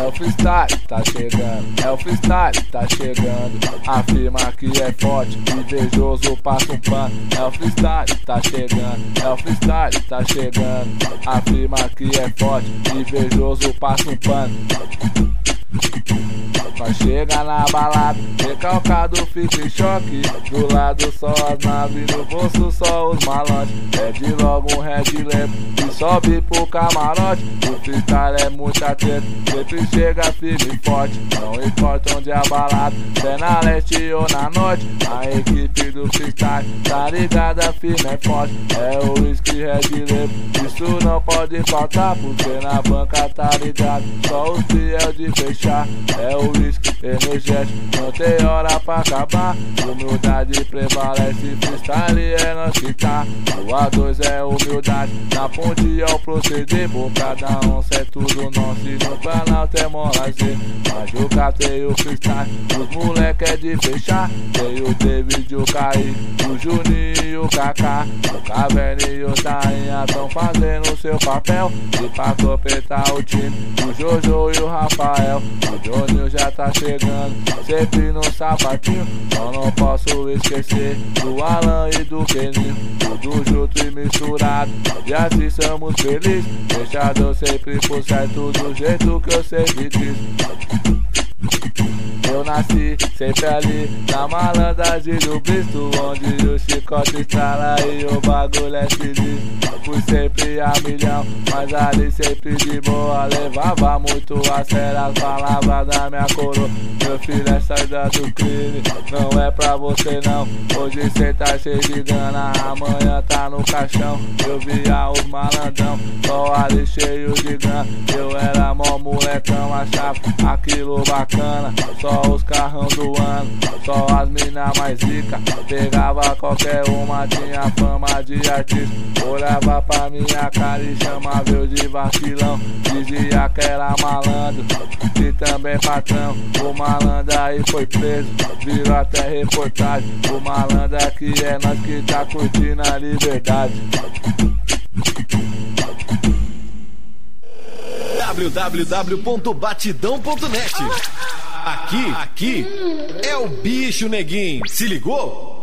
o freestyle, tá chegando. É o freestyle, tá chegando. Afirma que é forte, invejoso passa um pano. É o freestyle, tá chegando. É o freestyle, tá chegando. Afirma que é forte, invejoso passa um pano. Nós chega na balada, recalcado, fica em choque. Do lado só as naves, no bolso só os malandros. Pede logo um Red Label e sobe pro camarote. O freestyle é muita treta, sempre chega firme e forte. Não importa onde é a balada, se é na leste ou na norte. A equipe do freestyle tá ligada, firme é forte. É o whisky Red Label, isso não pode faltar. Porque na banca tá ligado, só os fiel de fechar. É o whisky energético, não tem hora pra acabar. Humildade prevalece, freestyle é nós que tá. O A2 é humildade, na ponte ao proceder. Por cada é tudo nosso e no Planalto é mó lazer. Majuca tem o freestyle, os moleque é de fechar. Tem o David, o Kaique, o Juninho e o Kaká. O Caverna e o Tainha tão fazendo seu papel. E pra completar o time, o Jojo e o Rafael. O Joninho já tá chegando, sempre no sapatinho. Só não posso esquecer do Alan e do Keninho. Tudo junto e misturado, e assim somos felizes. Fechado sempre por certo, do jeito que eu sempre quis. Eu nasci sempre ali, na malandragem do Cristo, onde o chicote estrala e o bagulho é sinistro. Fui sempre a milhão, mas ali sempre de boa. Levava muito a sério as palavras da minha coroa. Meu filho é saída do crime, não é pra você não. Hoje cê tá cheio de grana, amanhã tá no caixão. Eu via os malandrão, só ali cheio de grana. Eu era mó molecão, achava aquilo bacana. Só os carrão do ano, só as mina mais rica. Pegava qualquer uma, tinha fama de artista. Olhava pra minha cara e chamava eu de vacilão. Dizia que era malandro e também patrão. O malandro aí foi preso, virou até reportagem. O malandro aqui é nós que tá curtindo a liberdade. www.batidão.net. Aqui é o bicho, neguinho. Se ligou?